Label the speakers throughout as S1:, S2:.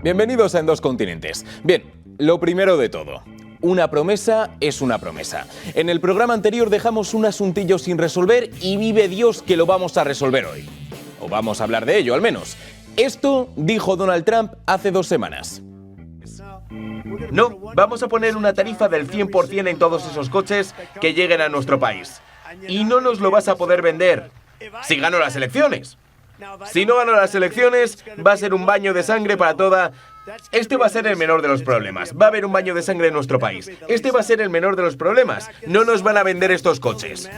S1: Bienvenidos a En Dos Continentes. Bien, lo primero de todo. Una promesa es una promesa. En el programa anterior dejamos un asuntillo sin resolver y vive Dios que lo vamos a resolver hoy. O vamos a hablar de ello, al menos. Esto dijo Donald Trump hace 2 semanas.
S2: No, vamos a poner una tarifa del 100% en todos esos coches que lleguen a nuestro país. Y no nos lo vas a poder vender si gano las elecciones. Si no gano las elecciones, va a ser un baño de sangre para toda... Este va a ser el menor de los problemas. Va a haber un baño de sangre en nuestro país. Este va a ser el menor de los problemas. No nos van a vender estos coches.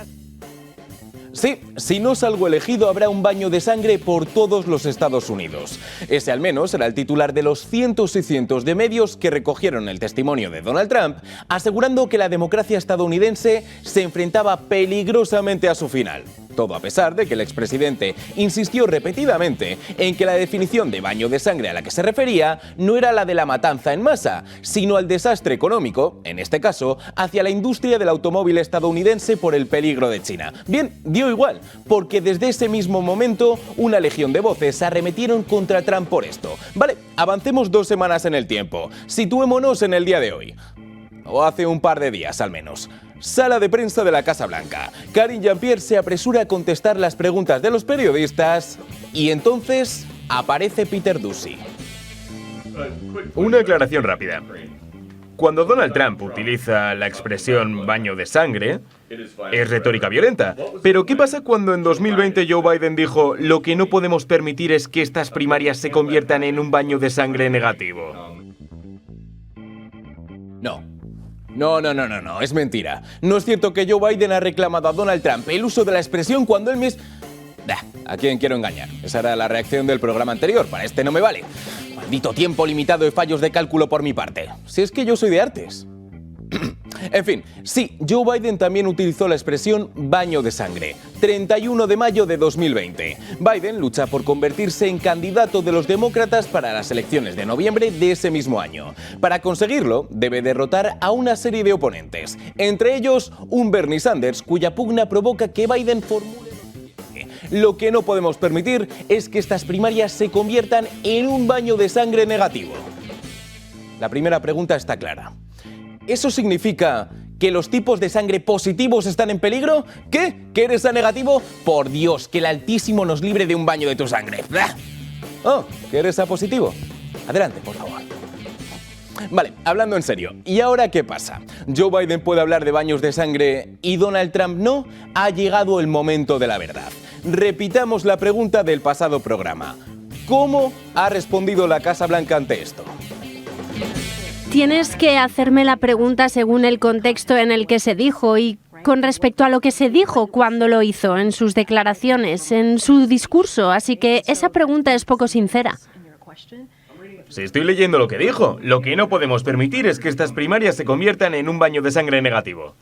S1: Sí, si no salgo elegido habrá un baño de sangre por todos los Estados Unidos. Ese al menos era el titular de los cientos y cientos de medios que recogieron el testimonio de Donald Trump, asegurando que la democracia estadounidense se enfrentaba peligrosamente a su final. Todo a pesar de que el expresidente insistió repetidamente en que la definición de baño de sangre a la que se refería no era la de la matanza en masa, sino al desastre económico, en este caso, hacia la industria del automóvil estadounidense por el peligro de China. Bien, dio igual, porque desde ese mismo momento una legión de voces arremetieron contra Trump por esto. Vale, avancemos 2 semanas en el tiempo. Situémonos en el día de hoy. O hace un par de días, al menos. Sala de prensa de la Casa Blanca. Karine Jean-Pierre se apresura a contestar las preguntas de los periodistas y entonces aparece Peter Doocy.
S2: Una aclaración rápida. Cuando Donald Trump utiliza la expresión baño de sangre, es retórica violenta. Pero ¿qué pasa cuando en 2020 Joe Biden dijo lo que no podemos permitir es que estas primarias se conviertan en un baño de sangre negativo?
S1: No, es mentira. No es cierto que Joe Biden ha reclamado a Donald Trump el uso de la expresión cuando él mismo... ¿A quién quiero engañar? Esa era la reacción del programa anterior, para este no me vale. Maldito tiempo limitado y fallos de cálculo por mi parte. Si es que yo soy de artes. En fin, sí, Joe Biden también utilizó la expresión baño de sangre. 31 de mayo de 2020. Biden lucha por convertirse en candidato de los demócratas para las elecciones de noviembre de ese mismo año. Para conseguirlo, debe derrotar a una serie de oponentes, entre ellos un Bernie Sanders, cuya pugna provoca que Biden formule... Lo que no podemos permitir es que estas primarias se conviertan en un baño de sangre negativo. La primera pregunta está clara. ¿Eso significa que los tipos de sangre positivos están en peligro? ¿Qué? ¿Que eres A negativo? Por Dios, que el Altísimo nos libre de un baño de tu sangre. Oh, ¿que eres A positivo? Adelante, por favor. Vale, hablando en serio, ¿y ahora qué pasa? ¿Joe Biden puede hablar de baños de sangre y Donald Trump no? Ha llegado el momento de la verdad. Repitamos la pregunta del pasado programa. ¿Cómo ha respondido la Casa Blanca ante esto?
S3: Tienes que hacerme la pregunta según el contexto en el que se dijo y con respecto a lo que se dijo cuando lo hizo, en sus declaraciones, en su discurso, así que esa pregunta es poco sincera.
S2: Si estoy leyendo lo que dijo, lo que no podemos permitir es que estas primarias se conviertan en un baño de sangre negativo.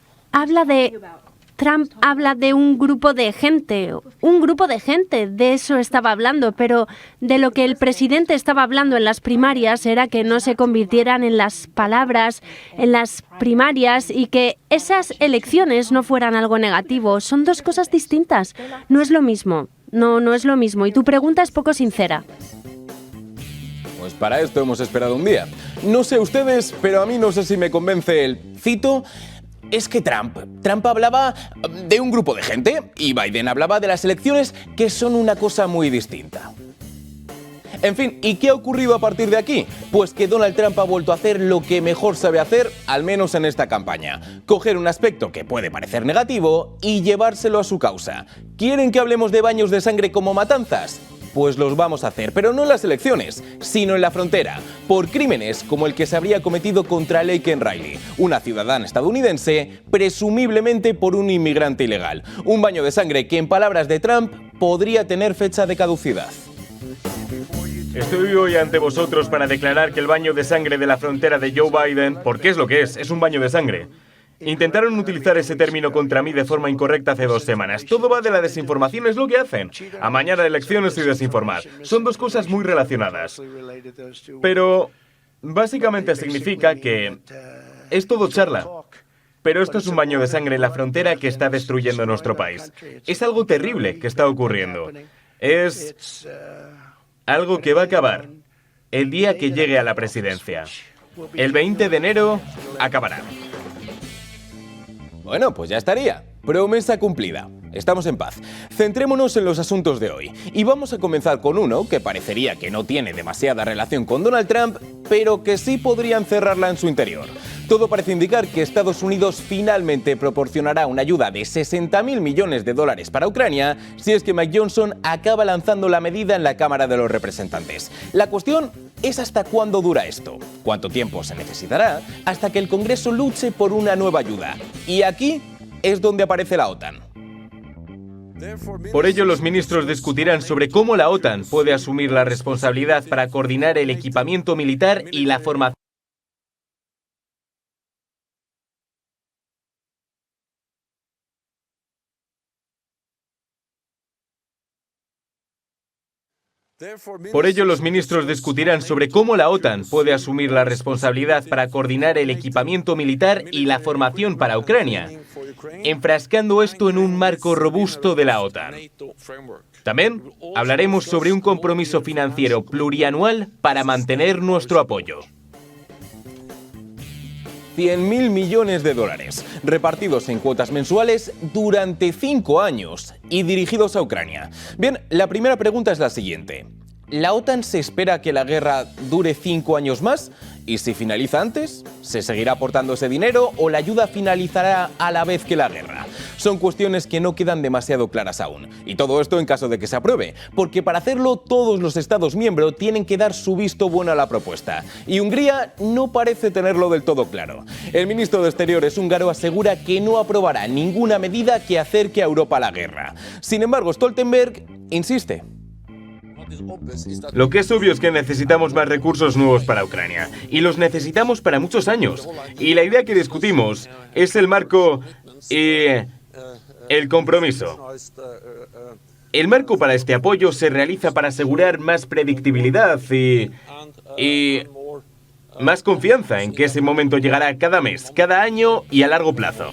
S3: Trump habla de un grupo de gente, de eso estaba hablando, pero de lo que el presidente estaba hablando en las primarias era que no se convirtieran en las palabras, en las primarias y que esas elecciones no fueran algo negativo. Son 2 cosas distintas, no es lo mismo, no es lo mismo y tu pregunta es poco sincera.
S1: Pues para esto hemos esperado un día. No sé ustedes, pero a mí no sé si me convence el cito... Es que Trump hablaba de un grupo de gente y Biden hablaba de las elecciones, que son una cosa muy distinta. En fin, ¿y qué ha ocurrido a partir de aquí? Pues que Donald Trump ha vuelto a hacer lo que mejor sabe hacer, al menos en esta campaña. Coger un aspecto que puede parecer negativo y llevárselo a su causa. ¿Quieren que hablemos de baños de sangre como matanzas? Pues los vamos a hacer, pero no en las elecciones, sino en la frontera, por crímenes como el que se habría cometido contra Laken Riley, una ciudadana estadounidense, presumiblemente por un inmigrante ilegal. Un baño de sangre que, en palabras de Trump, podría tener fecha de caducidad.
S2: Estoy hoy ante vosotros para declarar que el baño de sangre de la frontera de Joe Biden, porque es lo que es un baño de sangre. Intentaron utilizar ese término contra mí de forma incorrecta hace 2 semanas. Todo va de la desinformación, es lo que hacen. Amañar elecciones y desinformar. Son 2 cosas muy relacionadas. Pero básicamente significa que es todo charla. Pero esto es un baño de sangre en la frontera que está destruyendo nuestro país. Es algo terrible que está ocurriendo. Es algo que va a acabar el día que llegue a la presidencia. El 20 de enero acabará.
S1: Bueno, pues ya estaría. Promesa cumplida. Estamos en paz. Centrémonos en los asuntos de hoy. Y vamos a comenzar con uno que parecería que no tiene demasiada relación con Donald Trump, pero que sí podría encerrarla en su interior. Todo parece indicar que Estados Unidos finalmente proporcionará una ayuda de 60.000 millones de dólares para Ucrania si es que Mike Johnson acaba lanzando la medida en la Cámara de los Representantes. La cuestión es hasta cuándo dura esto, cuánto tiempo se necesitará hasta que el Congreso luche por una nueva ayuda. Y aquí es donde aparece la OTAN.
S2: Por ello, los ministros discutirán sobre cómo la OTAN puede asumir la responsabilidad para coordinar el equipamiento militar y la formación. Por ello, los ministros discutirán sobre cómo la OTAN puede asumir la responsabilidad para coordinar el equipamiento militar y la formación para Ucrania, enfrascando esto en un marco robusto de la OTAN. También hablaremos sobre un compromiso financiero plurianual para mantener nuestro apoyo.
S1: 100.000 millones de dólares, repartidos en cuotas mensuales durante 5 años y dirigidos a Ucrania. Bien, la primera pregunta es la siguiente. ¿La OTAN se espera que la guerra dure 5 años más? ¿Y si finaliza antes? ¿Se seguirá aportando ese dinero o la ayuda finalizará a la vez que la guerra? Son cuestiones que no quedan demasiado claras aún. Y todo esto en caso de que se apruebe, porque para hacerlo todos los Estados miembros tienen que dar su visto bueno a la propuesta. Y Hungría no parece tenerlo del todo claro. El ministro de Exteriores húngaro asegura que no aprobará ninguna medida que acerque a Europa a la guerra. Sin embargo, Stoltenberg insiste.
S2: Lo que es obvio es que necesitamos más recursos nuevos para Ucrania, y los necesitamos para muchos años. Y la idea que discutimos es el marco y el compromiso. El marco para este apoyo se realiza para asegurar más predictibilidad y más confianza en que ese momento llegará cada mes, cada año y a largo plazo.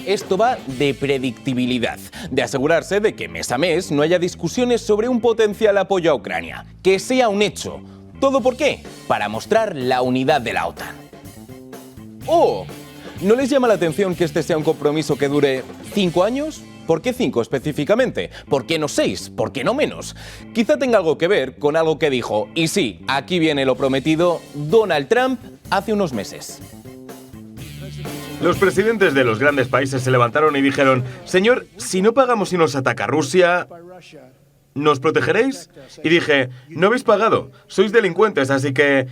S1: Esto va de predictibilidad, de asegurarse de que mes a mes no haya discusiones sobre un potencial apoyo a Ucrania, que sea un hecho. ¿Todo por qué? Para mostrar la unidad de la OTAN. ¡Oh! ¿No les llama la atención que este sea un compromiso que dure 5 años? ¿Por qué 5 específicamente? ¿Por qué no 6? ¿Por qué no menos? Quizá tenga algo que ver con algo que dijo, y sí, aquí viene lo prometido, Donald Trump hace unos meses.
S2: Los presidentes de los grandes países se levantaron y dijeron: señor, si no pagamos y nos ataca Rusia, ¿nos protegeréis? Y dije: no habéis pagado, sois delincuentes, así que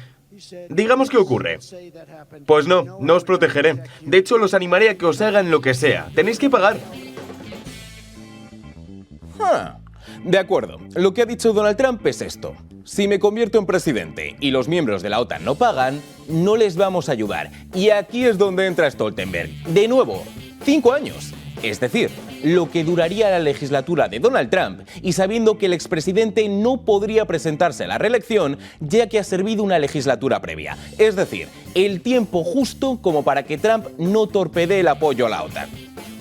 S2: digamos qué ocurre. Pues no os protegeré. De hecho, los animaré a que os hagan lo que sea. Tenéis que pagar.
S1: De acuerdo, lo que ha dicho Donald Trump es esto. Si me convierto en presidente y los miembros de la OTAN no pagan, no les vamos a ayudar. Y aquí es donde entra Stoltenberg. De nuevo, 5 años. Es decir, lo que duraría la legislatura de Donald Trump, y sabiendo que el expresidente no podría presentarse a la reelección ya que ha servido una legislatura previa. Es decir, el tiempo justo como para que Trump no torpedee el apoyo a la OTAN.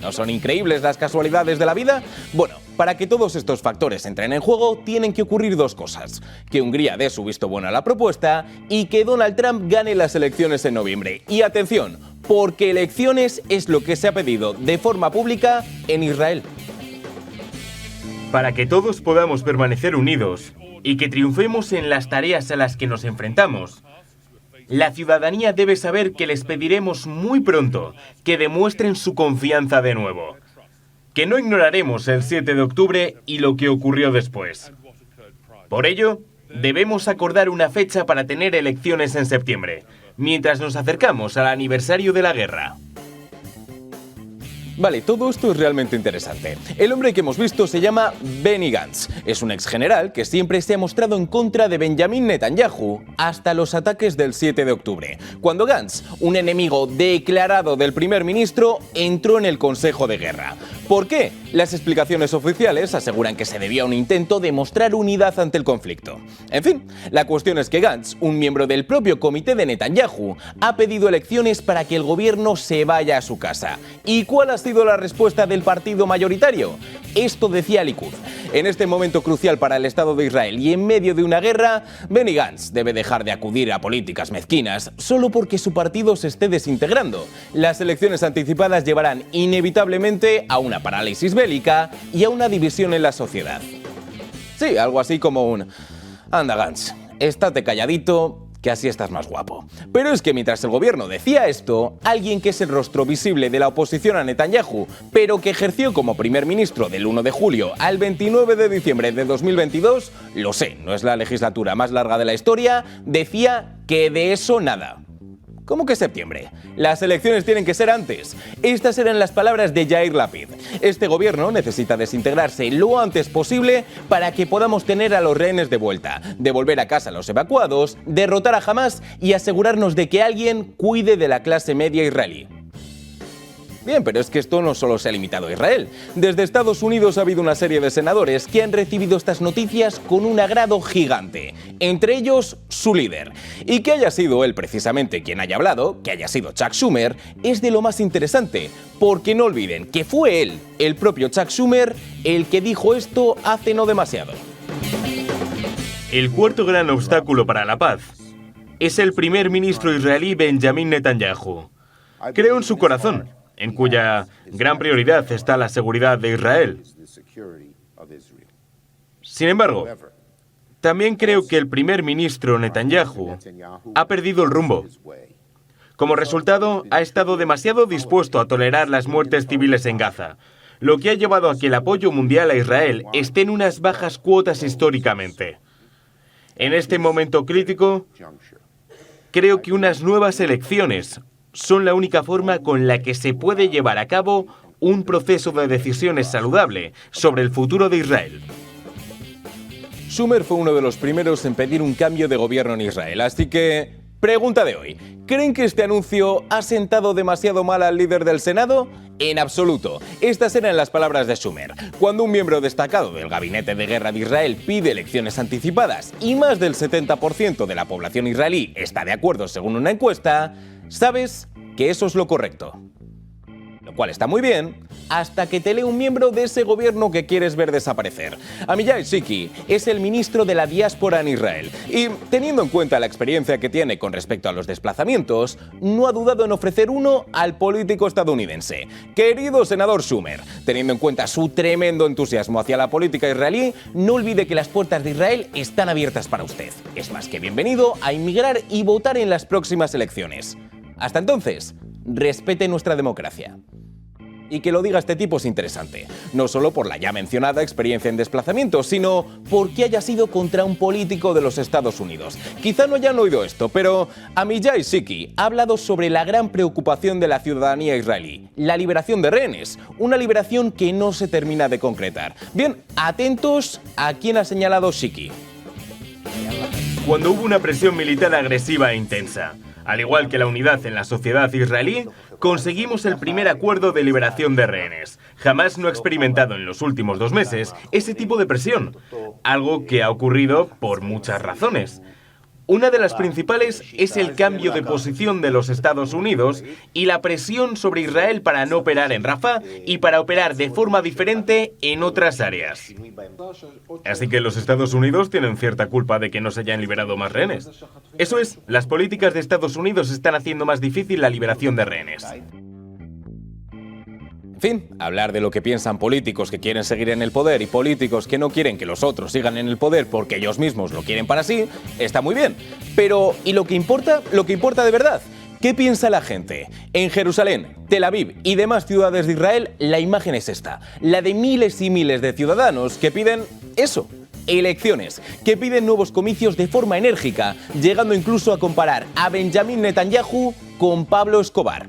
S1: ¿No son increíbles las casualidades de la vida? Bueno, para que todos estos factores entren en juego, tienen que ocurrir 2 cosas. Que Hungría dé su visto bueno a la propuesta y que Donald Trump gane las elecciones en noviembre. Y atención, porque elecciones es lo que se ha pedido de forma pública en Israel.
S2: Para que todos podamos permanecer unidos y que triunfemos en las tareas a las que nos enfrentamos, la ciudadanía debe saber que les pediremos muy pronto que demuestren su confianza de nuevo. Que no ignoraremos el 7 de octubre y lo que ocurrió después. Por ello, debemos acordar una fecha para tener elecciones en septiembre, mientras nos acercamos al aniversario de la guerra.
S1: Vale, todo esto es realmente interesante. El hombre que hemos visto se llama Benny Gantz. Es un exgeneral que siempre se ha mostrado en contra de Benjamin Netanyahu hasta los ataques del 7 de octubre, cuando Gantz, un enemigo declarado del primer ministro, entró en el Consejo de Guerra. ¿Por qué? Las explicaciones oficiales aseguran que se debió a un intento de mostrar unidad ante el conflicto. En fin, la cuestión es que Gantz, un miembro del propio comité de Netanyahu, ha pedido elecciones para que el gobierno se vaya a su casa. ¿Y cuál ha sido la respuesta del partido mayoritario? Esto decía Likud. En este momento crucial para el Estado de Israel y en medio de una guerra, Benny Gantz debe dejar de acudir a políticas mezquinas solo porque su partido se esté desintegrando. Las elecciones anticipadas llevarán inevitablemente a una parálisis bélica y a una división en la sociedad. Sí, algo así como un... Anda, Gantz, estate calladito, que así estás más guapo. Pero es que mientras el gobierno decía esto, alguien que es el rostro visible de la oposición a Netanyahu, pero que ejerció como primer ministro del 1 de julio al 29 de diciembre de 2022, lo sé, no es la legislatura más larga de la historia, decía que de eso nada. ¿Cómo que septiembre? Las elecciones tienen que ser antes. Estas eran las palabras de Yair Lapid. Este gobierno necesita desintegrarse lo antes posible para que podamos tener a los rehenes de vuelta, devolver a casa a los evacuados, derrotar a Hamás y asegurarnos de que alguien cuide de la clase media israelí. Bien, pero es que esto no solo se ha limitado a Israel. Desde Estados Unidos ha habido una serie de senadores que han recibido estas noticias con un agrado gigante, entre ellos su líder. Y que haya sido él precisamente quien haya hablado, que haya sido Chuck Schumer, es de lo más interesante, porque no olviden que fue él, el propio Chuck Schumer, el que dijo esto hace no demasiado.
S2: El cuarto gran obstáculo para la paz es el primer ministro israelí Benjamin Netanyahu. Creo en su corazón, en cuya gran prioridad está la seguridad de Israel. Sin embargo, también creo que el primer ministro Netanyahu ha perdido el rumbo. Como resultado, ha estado demasiado dispuesto a tolerar las muertes civiles en Gaza, lo que ha llevado a que el apoyo mundial a Israel esté en unas bajas cuotas históricamente. En este momento crítico, creo que unas nuevas elecciones son la única forma con la que se puede llevar a cabo un proceso de decisiones saludable sobre el futuro de Israel.
S1: Schumer fue uno de los primeros en pedir un cambio de gobierno en Israel, así que, pregunta de hoy, ¿creen que este anuncio ha sentado demasiado mal al líder del Senado? En absoluto. Estas eran las palabras de Schumer. Cuando un miembro destacado del Gabinete de Guerra de Israel pide elecciones anticipadas y más del 70% de la población israelí está de acuerdo según una encuesta, sabes que eso es lo correcto. Lo cual está muy bien, hasta que te lee un miembro de ese gobierno que quieres ver desaparecer. Amiyai Shiki es el ministro de la diáspora en Israel y, teniendo en cuenta la experiencia que tiene con respecto a los desplazamientos, no ha dudado en ofrecer uno al político estadounidense. Querido senador Schumer, teniendo en cuenta su tremendo entusiasmo hacia la política israelí, no olvide que las puertas de Israel están abiertas para usted. Es más que bienvenido a inmigrar y votar en las próximas elecciones. Hasta entonces, respete nuestra democracia. Y que lo diga este tipo es interesante, no solo por la ya mencionada experiencia en desplazamientos, sino porque haya sido contra un político de los Estados Unidos. Quizá no hayan oído esto, pero Amiyai Shiki ha hablado sobre la gran preocupación de la ciudadanía israelí, la liberación de rehenes, una liberación que no se termina de concretar. Bien, atentos a quién ha señalado Shiki.
S2: Cuando hubo una presión militar agresiva e intensa, al igual que la unidad en la sociedad israelí, conseguimos el primer acuerdo de liberación de rehenes. Jamás no he experimentado en los últimos 2 meses ese tipo de presión, algo que ha ocurrido por muchas razones. Una de las principales es el cambio de posición de los Estados Unidos y la presión sobre Israel para no operar en Rafah y para operar de forma diferente en otras áreas. Así que los Estados Unidos tienen cierta culpa de que no se hayan liberado más rehenes. Eso es, las políticas de Estados Unidos están haciendo más difícil la liberación de rehenes.
S1: En fin, hablar de lo que piensan políticos que quieren seguir en el poder y políticos que no quieren que los otros sigan en el poder porque ellos mismos lo quieren para sí, está muy bien. Pero, ¿y lo que importa? Lo que importa de verdad. ¿Qué piensa la gente? En Jerusalén, Tel Aviv y demás ciudades de Israel, la imagen es esta, la de miles y miles de ciudadanos que piden eso, elecciones, que piden nuevos comicios de forma enérgica, llegando incluso a comparar a Benjamin Netanyahu con Pablo Escobar.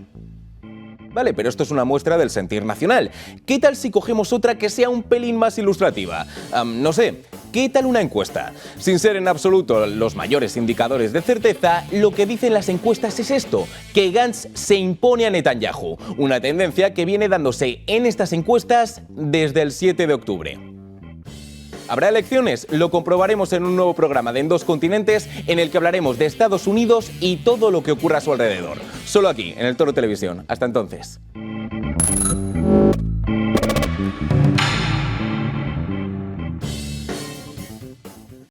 S1: Vale, pero esto es una muestra del sentir nacional. ¿Qué tal si cogemos otra que sea un pelín más ilustrativa? No sé, ¿qué tal una encuesta? Sin ser en absoluto los mayores indicadores de certeza, lo que dicen las encuestas es esto, que Gantz se impone a Netanyahu, una tendencia que viene dándose en estas encuestas desde el 7 de octubre. ¿Habrá elecciones? Lo comprobaremos en un nuevo programa de En Dos Continentes en el que hablaremos de Estados Unidos y todo lo que ocurra a su alrededor. Solo aquí, en El Toro Televisión. Hasta entonces.